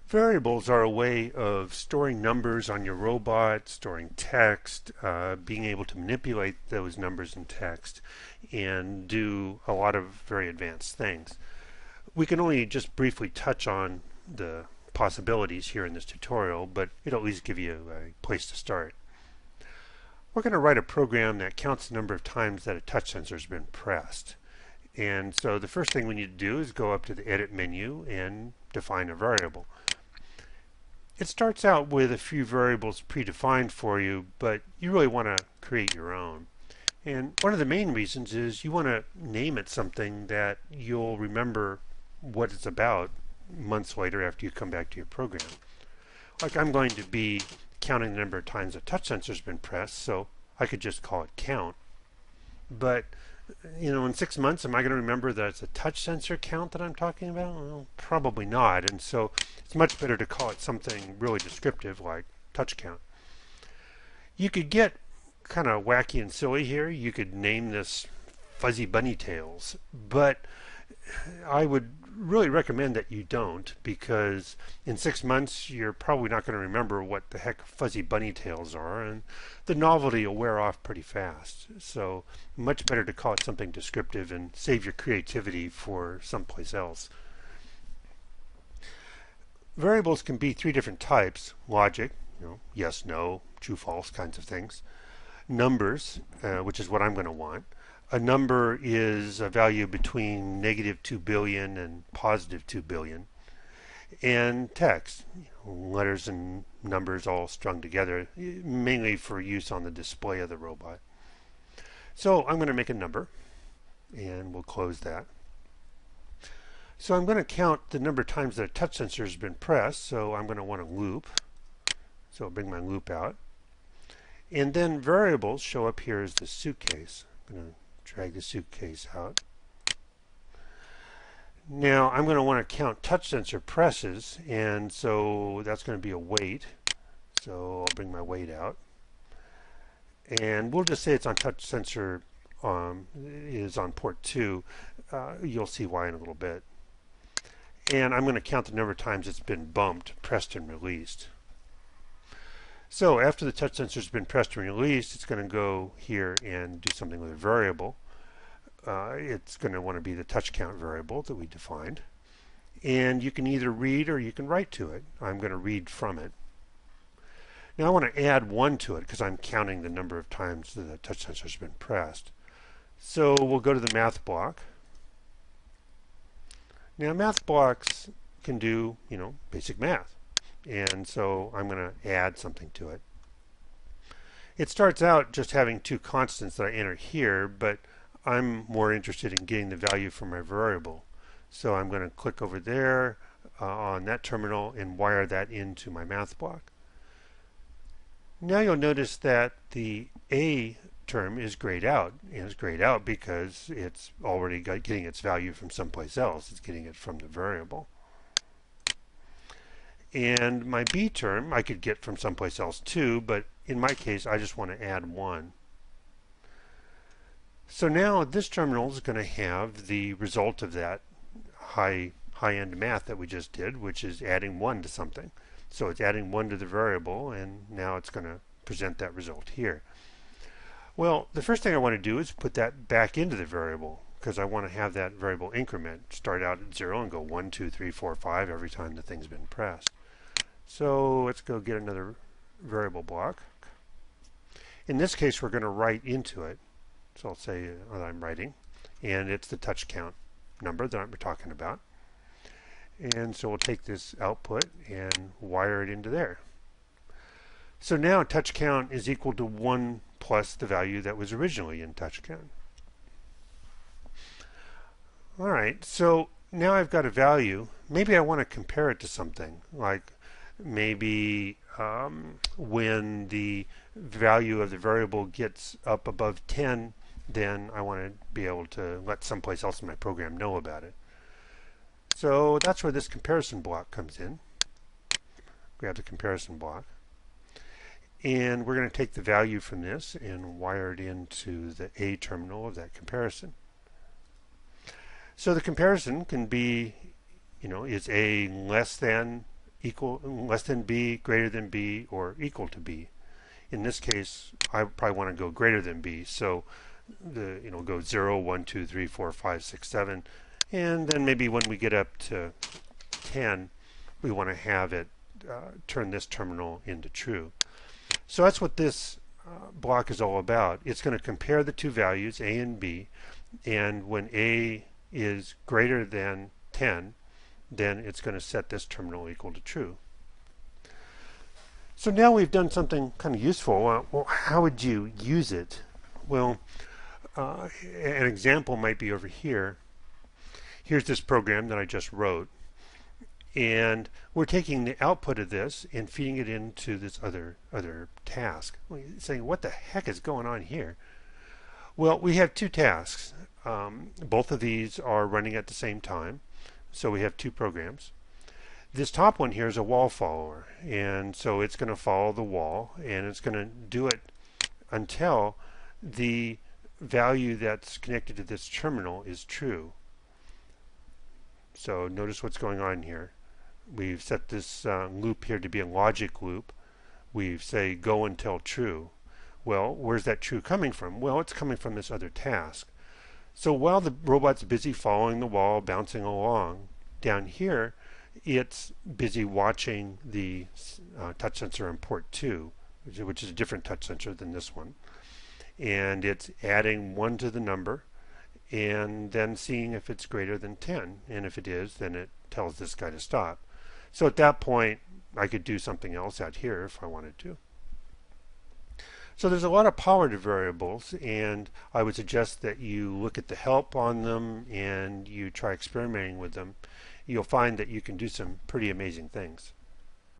Variables are a way of storing numbers on your robot, storing text, being able to manipulate those numbers and text, and do a lot of very advanced things. We can only just briefly touch on the possibilities here in this tutorial, but it'll at least give you a place to start. We're going to write a program that counts the number of times that a touch sensor has been pressed. And so the first thing we need to do is go up to the Edit menu and define a variable. It starts out with a few variables predefined for you, but you really want to create your own. And one of the main reasons is you want to name it something that you'll remember what it's about months later after you come back to your program. Like I'm going to be counting the number of times a touch sensor has been pressed, so I could just call it count. But in 6 months, am I going to remember that it's a touch sensor count that I'm talking about? Well, probably not. And so it's much better to call it something really descriptive like touch count. You could get kind of wacky and silly here. You could name this fuzzy bunny tails, but I would really recommend that you don't, because in 6 months you're probably not going to remember what the heck fuzzy bunny tails are, and the novelty will wear off pretty fast. So much better to call it something descriptive and save your creativity for someplace else. Variables can be three different types: logic, yes, no, true, false kinds of things; numbers, which is what I'm going to want. A number is a value between -2 billion and +2 billion. And text, letters and numbers all strung together, mainly for use on the display of the robot. So I'm going to make a number, and we'll close that. So I'm going to count the number of times that a touch sensor has been pressed, so I'm going to want a loop. So I'll bring my loop out. And then variables show up here as the suitcase. I'm going to drag the suitcase out. Now I'm going to want to count touch sensor presses, and so that's going to be a weight. So I'll bring my weight out. And we'll just say it's on touch sensor, is on port 2. You'll see why in a little bit. And I'm going to count the number of times it's been bumped, pressed, and released. So after the touch sensor has been pressed and released, it's going to go here and do something with a variable. It's going to want to be the touch count variable that we defined. And you can either read or you can write to it. I'm going to read from it. Now I want to add 1 to it because I'm counting the number of times the touch sensor has been pressed. So we'll go to the math block. Now math blocks can do, basic math. And so I'm going to add something to it. It starts out just having 2 constants that I enter here, but I'm more interested in getting the value from my variable. So I'm going to click over there on that terminal and wire that into my math block. Now you'll notice that the A term is grayed out. And it's grayed out because it's already getting its value from someplace else. It's getting it from the variable. And my B term I could get from someplace else too, but in my case I just want to add 1. So now this terminal is going to have the result of that high-end math that we just did, which is adding 1 to something. So it's adding 1 to the variable, and now it's going to present that result here. Well, the first thing I want to do is put that back into the variable, because I want to have that variable increment start out at 0 and go 1, 2, 3, 4, 5 every time the thing's been pressed. So let's go get another variable block. In this case, we're going to write into it. So I'll say that I'm writing, and it's the touch count number that we're talking about. And so we'll take this output and wire it into there. So now touch count is equal to 1 plus the value that was originally in touch count. Alright, so now I've got a value. Maybe I want to compare it to something, like maybe when the value of the variable gets up above 10, then I want to be able to let someplace else in my program know about it. So that's where this comparison block comes in. Grab the comparison block. And we're going to take the value from this and wire it into the A terminal of that comparison. So the comparison can be, is A less than equal, less than b, greater than b, or equal to b. In this case, I probably want to go greater than b, so go 0, 1, 2, 3, 4, 5, 6, 7, and then maybe when we get up to 10, we want to have it turn this terminal into true. So that's what this block is all about. It's going to compare the two values, a and b, and when a is greater than 10, then it's going to set this terminal equal to true. So now we've done something kind of useful. Well, how would you use it? Well, an example might be over here. Here's this program that I just wrote, and we're taking the output of this and feeding it into this other task. Saying, what the heck is going on here? Well, we have two tasks. Both of these are running at the same time, so we have two programs. This top one here is a wall follower, and so it's going to follow the wall, and it's going to do it until the value that's connected to this terminal is true. So notice what's going on here. We've set this loop here to be a logic loop. We say go until true. Well, where's that true coming from? Well, it's coming from this other task. So while the robot's busy following the wall, bouncing along, down here it's busy watching the touch sensor on port 2, which is a different touch sensor than this one. And it's adding 1 to the number and then seeing if it's greater than 10. And if it is, then it tells this guy to stop. So at that point, I could do something else out here if I wanted to. So there's a lot of power to variables, and I would suggest that you look at the help on them and you try experimenting with them. You'll find that you can do some pretty amazing things.